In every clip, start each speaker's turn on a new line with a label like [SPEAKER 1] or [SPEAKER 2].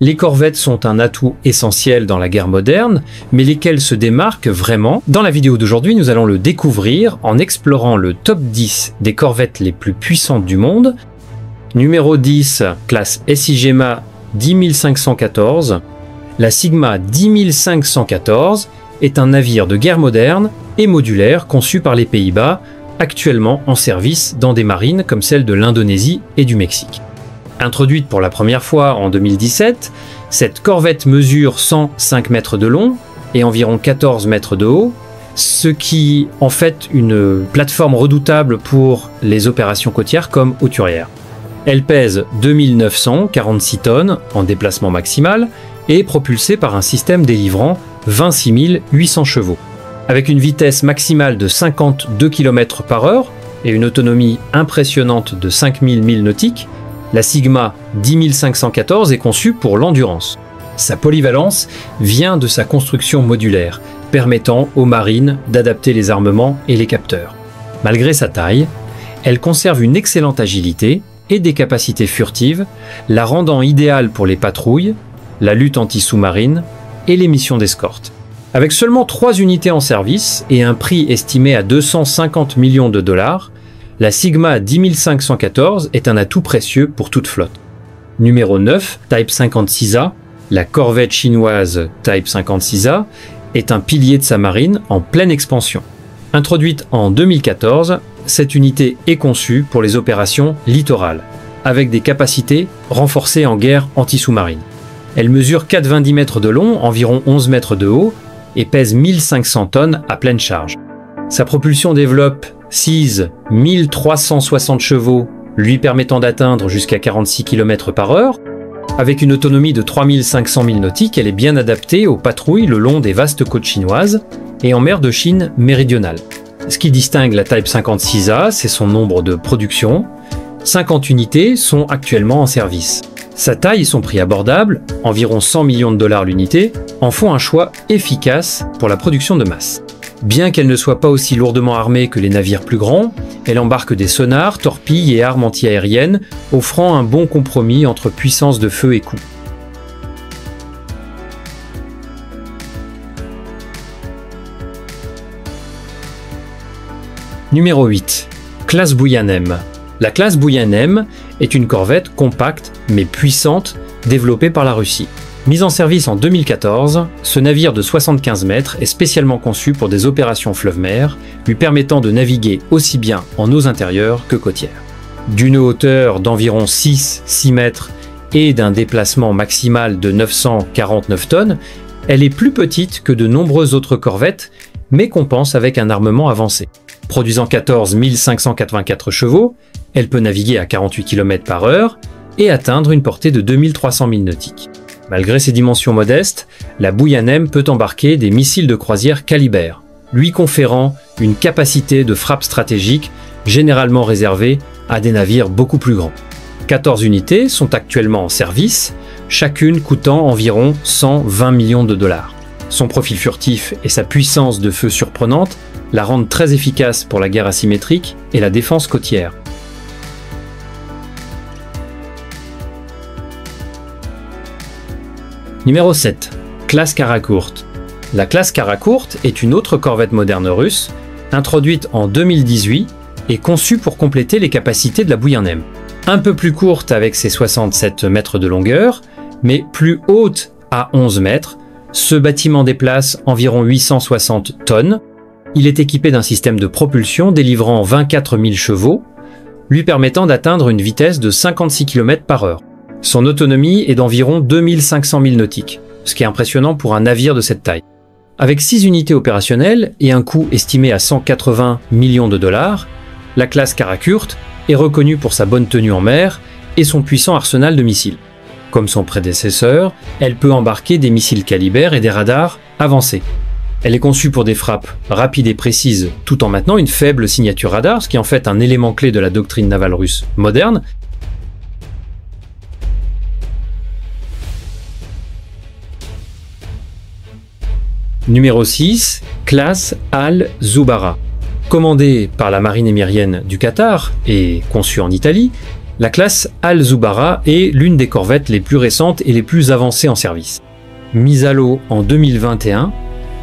[SPEAKER 1] Les corvettes sont un atout essentiel dans la guerre moderne, mais lesquelles se démarquent vraiment? Dans la vidéo d'aujourd'hui, nous allons le découvrir en explorant le top 10 des corvettes les plus puissantes du monde. Numéro 10, classe SIGEMA 10514. La Sigma 10514 est un navire de guerre moderne et modulaire conçu par les Pays-Bas, actuellement en service dans des marines comme celle de l'Indonésie et du Mexique. Introduite pour la première fois en 2017, cette corvette mesure 105 mètres de long et environ 14 mètres de haut, ce qui en fait une plateforme redoutable pour les opérations côtières comme hauturières. Elle pèse 2946 tonnes en déplacement maximal et est propulsée par un système délivrant 26 800 chevaux. Avec une vitesse maximale de 52 km/h et une autonomie impressionnante de 5000 milles nautiques, la Sigma 10514 est conçue pour l'endurance. Sa polyvalence vient de sa construction modulaire, permettant aux marines d'adapter les armements et les capteurs. Malgré sa taille, elle conserve une excellente agilité et des capacités furtives, la rendant idéale pour les patrouilles, la lutte anti-sous-marine et les missions d'escorte. Avec seulement 3 unités en service et un prix estimé à 250 millions de dollars, la Sigma 10514 est un atout précieux pour toute flotte. Numéro 9, Type 56A, la corvette chinoise Type 56A est un pilier de sa marine en pleine expansion. Introduite en 2014, cette unité est conçue pour les opérations littorales, avec des capacités renforcées en guerre anti-sous-marine. Elle mesure 4,20 mètres de long, environ 11 mètres de haut, et pèse 1500 tonnes à pleine charge. Sa propulsion développe 1360 chevaux, lui permettant d'atteindre jusqu'à 46 km/h. Avec une autonomie de 3500 milles nautiques, elle est bien adaptée aux patrouilles le long des vastes côtes chinoises et en mer de Chine méridionale. Ce qui distingue la Type 56A, c'est son nombre de production. 50 unités sont actuellement en service. Sa taille et son prix abordable, environ 100 millions de dollars l'unité, en font un choix efficace pour la production de masse. Bien qu'elle ne soit pas aussi lourdement armée que les navires plus grands, elle embarque des sonars, torpilles et armes anti-aériennes, offrant un bon compromis entre puissance de feu et coût. Numéro 8. Classe Buyanem. La classe Buyanem est une corvette compacte mais puissante développée par la Russie. Mise en service en 2014, ce navire de 75 mètres est spécialement conçu pour des opérations fleuve-mer, lui permettant de naviguer aussi bien en eaux intérieures que côtières. D'une hauteur d'environ 6 mètres et d'un déplacement maximal de 949 tonnes, elle est plus petite que de nombreuses autres corvettes, mais compense avec un armement avancé. Produisant 14 584 chevaux, elle peut naviguer à 48 km/h et atteindre une portée de 2300 milles nautiques. Malgré ses dimensions modestes, la Buyanem peut embarquer des missiles de croisière Caliber, lui conférant une capacité de frappe stratégique généralement réservée à des navires beaucoup plus grands. 14 unités sont actuellement en service, chacune coûtant environ 120 millions de dollars. Son profil furtif et sa puissance de feu surprenante la rendent très efficace pour la guerre asymétrique et la défense côtière. Numéro 7. Classe Karakourt. La classe Karakourt est une autre corvette moderne russe, introduite en 2018 et conçue pour compléter les capacités de la Buyanem. Un peu plus courte avec ses 67 mètres de longueur, mais plus haute à 11 mètres, ce bâtiment déplace environ 860 tonnes. Il est équipé d'un système de propulsion délivrant 24 000 chevaux, lui permettant d'atteindre une vitesse de 56 km/h. Son autonomie est d'environ 2500 milles nautiques, ce qui est impressionnant pour un navire de cette taille. Avec 6 unités opérationnelles et un coût estimé à 180 millions de dollars, la classe Karakourt est reconnue pour sa bonne tenue en mer et son puissant arsenal de missiles. Comme son prédécesseur, elle peut embarquer des missiles Caliber et des radars avancés. Elle est conçue pour des frappes rapides et précises tout en maintenant une faible signature radar, ce qui est en fait un élément clé de la doctrine navale russe moderne. Numéro 6, classe Al-Zubara. Commandée par la marine émirienne du Qatar et conçue en Italie, La classe Al-Zubara est l'une des corvettes les plus récentes et les plus avancées en service. Mise à l'eau en 2021,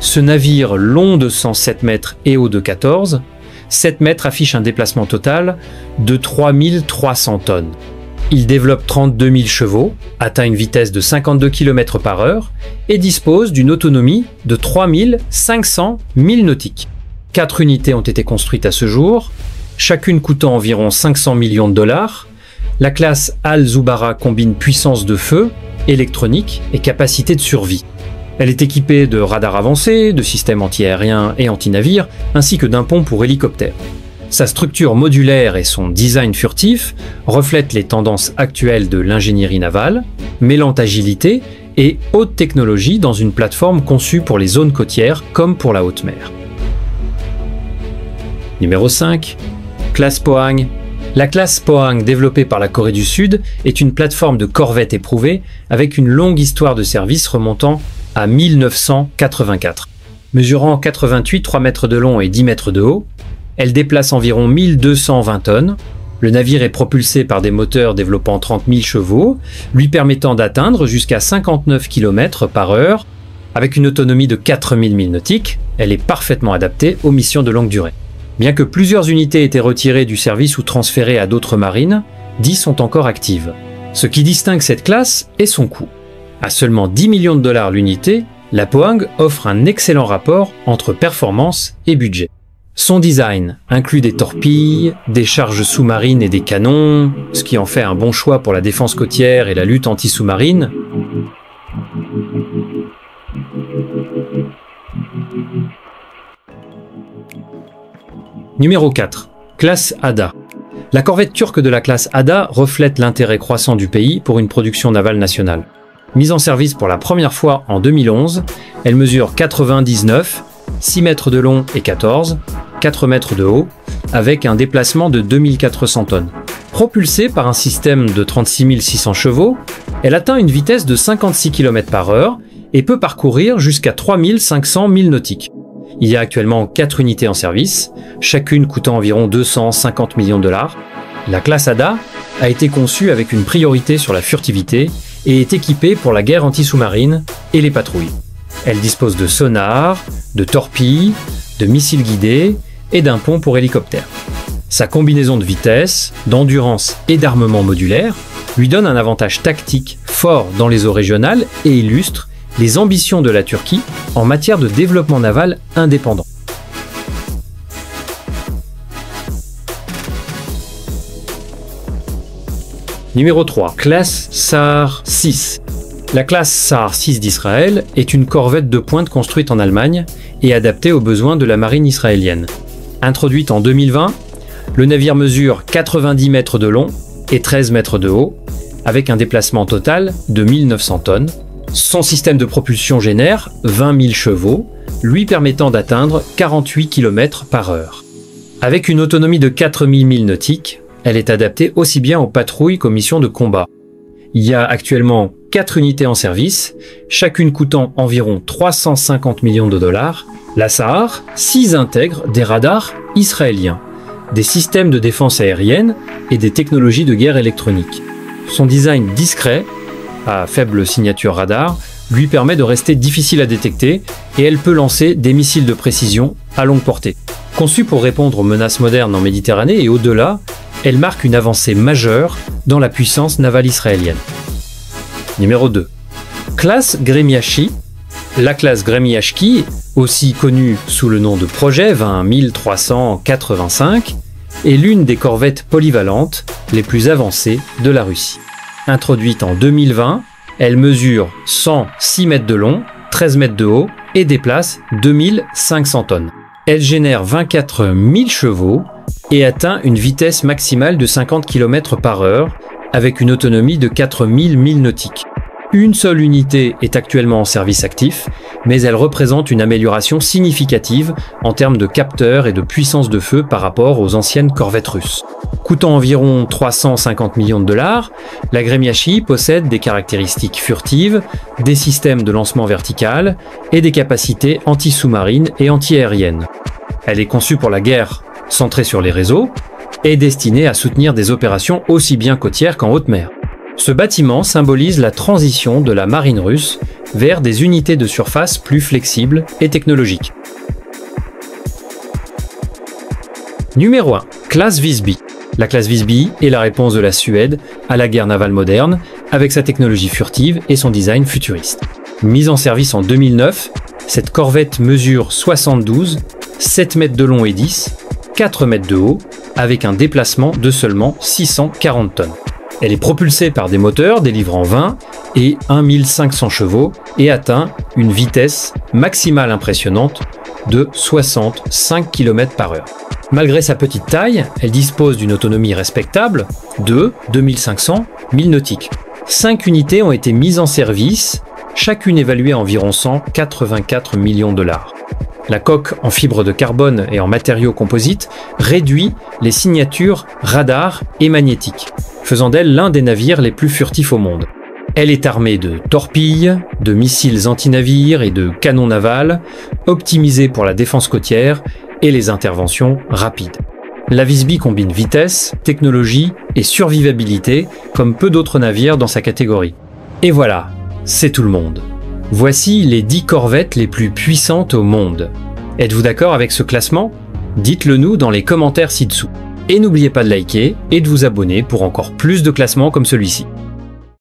[SPEAKER 1] ce navire long de 107 mètres et haut de 14, 7 mètres affiche un déplacement total de 3300 tonnes. Il développe 32 000 chevaux, atteint une vitesse de 52 km/h et dispose d'une autonomie de 3500 milles nautiques. 4 unités ont été construites à ce jour, chacune coûtant environ 500 millions de dollars. La classe Al-Zubara combine puissance de feu, électronique et capacité de survie. Elle est équipée de radars avancés, de systèmes anti-aériens et anti-navires, ainsi que d'un pont pour hélicoptères. Sa structure modulaire et son design furtif reflètent les tendances actuelles de l'ingénierie navale, mêlant agilité et haute technologie dans une plateforme conçue pour les zones côtières comme pour la haute mer. Numéro 5. Classe Pohang. La classe Pohang, développée par la Corée du Sud, est une plateforme de corvettes éprouvée avec une longue histoire de service remontant à 1984. Mesurant 88, 3 mètres de long et 10 mètres de haut, elle déplace environ 1220 tonnes. Le navire est propulsé par des moteurs développant 30 000 chevaux, lui permettant d'atteindre jusqu'à 59 km/h. Avec une autonomie de 4000 milles nautiques, elle est parfaitement adaptée aux missions de longue durée. Bien que plusieurs unités aient été retirées du service ou transférées à d'autres marines, 10 sont encore actives. Ce qui distingue cette classe est son coût. À seulement 10 millions de dollars l'unité, la Pohang offre un excellent rapport entre performance et budget. Son design inclut des torpilles, des charges sous-marines et des canons, ce qui en fait un bon choix pour la défense côtière et la lutte anti-sous-marine. Numéro 4. Classe Ada. La corvette turque de la classe Ada reflète l'intérêt croissant du pays pour une production navale nationale. Mise en service pour la première fois en 2011, elle mesure 99, 6 mètres de long et 14, 4 mètres de haut, avec un déplacement de 2400 tonnes. Propulsée par un système de 36 600 chevaux, elle atteint une vitesse de 56 km/h et peut parcourir jusqu'à 3500 milles nautiques. Il y a actuellement 4 unités en service, chacune coûtant environ 250 millions de dollars. La classe Ada a été conçue avec une priorité sur la furtivité et est équipée pour la guerre anti-sous-marine et les patrouilles. Elle dispose de sonars, de torpilles, de missiles guidés et d'un pont pour hélicoptères. Sa combinaison de vitesse, d'endurance et d'armement modulaire lui donne un avantage tactique fort dans les eaux régionales et illustre les ambitions de la Turquie en matière de développement naval indépendant. Numéro 3. Classe Sa'ar 6. La classe Sa'ar 6 d'Israël est une corvette de pointe construite en Allemagne et adaptée aux besoins de la marine israélienne. Introduite en 2020, le navire mesure 90 mètres de long et 13 mètres de haut, avec un déplacement total de 1900 tonnes. Son système de propulsion génère 20 000 chevaux, lui permettant d'atteindre 48 km/h. Avec une autonomie de 4000 milles nautiques, elle est adaptée aussi bien aux patrouilles qu'aux missions de combat. Il y a actuellement 4 unités en service, chacune coûtant environ 350 millions de dollars. La Sa'ar 6 intègre des radars israéliens, des systèmes de défense aérienne et des technologies de guerre électronique. Son design discret, à faible signature radar, lui permet de rester difficile à détecter et elle peut lancer des missiles de précision à longue portée. Conçue pour répondre aux menaces modernes en Méditerranée et au-delà, elle marque une avancée majeure dans la puissance navale israélienne. Numéro 2. Classe Gremiachi. La classe Gremiachki, aussi connue sous le nom de Projet 20385, est l'une des corvettes polyvalentes les plus avancées de la Russie. Introduite en 2020, elle mesure 106 mètres de long, 13 mètres de haut et déplace 2500 tonnes. Elle génère 24 000 chevaux et atteint une vitesse maximale de 50 km/h avec une autonomie de 4000 milles nautiques. Une seule unité est actuellement en service actif, mais elle représente une amélioration significative en termes de capteurs et de puissance de feu par rapport aux anciennes corvettes russes. Coûtant environ 350 millions de dollars, la Gremiachi possède des caractéristiques furtives, des systèmes de lancement vertical et des capacités anti-sous-marines et anti-aériennes. Elle est conçue pour la guerre centrée sur les réseaux, est destiné à soutenir des opérations aussi bien côtières qu'en haute mer. Ce bâtiment symbolise la transition de la marine russe vers des unités de surface plus flexibles et technologiques. Numéro 1. Classe Visby. La classe Visby est la réponse de la Suède à la guerre navale moderne, avec sa technologie furtive et son design futuriste. Mise en service en 2009, cette corvette mesure 72, 7 mètres de long et 10, 4 mètres de haut, avec un déplacement de seulement 640 tonnes. Elle est propulsée par des moteurs délivrant 20 et 1500 chevaux et atteint une vitesse maximale impressionnante de 65 km/h. Malgré sa petite taille, elle dispose d'une autonomie respectable de 2500 milles nautiques. 5 unités ont été mises en service, chacune évaluée à environ 184 millions de dollars. La coque en fibre de carbone et en matériaux composites réduit les signatures radar et magnétiques, faisant d'elle l'un des navires les plus furtifs au monde. Elle est armée de torpilles, de missiles anti-navires et de canons navals, optimisés pour la défense côtière et les interventions rapides. La Visby combine vitesse, technologie et survivabilité comme peu d'autres navires dans sa catégorie. Et voilà, c'est tout le monde. Voici les 10 corvettes les plus puissantes au monde. Êtes-vous d'accord avec ce classement? Dites-le nous dans les commentaires ci-dessous. Et n'oubliez pas de liker et de vous abonner pour encore plus de classements comme celui-ci.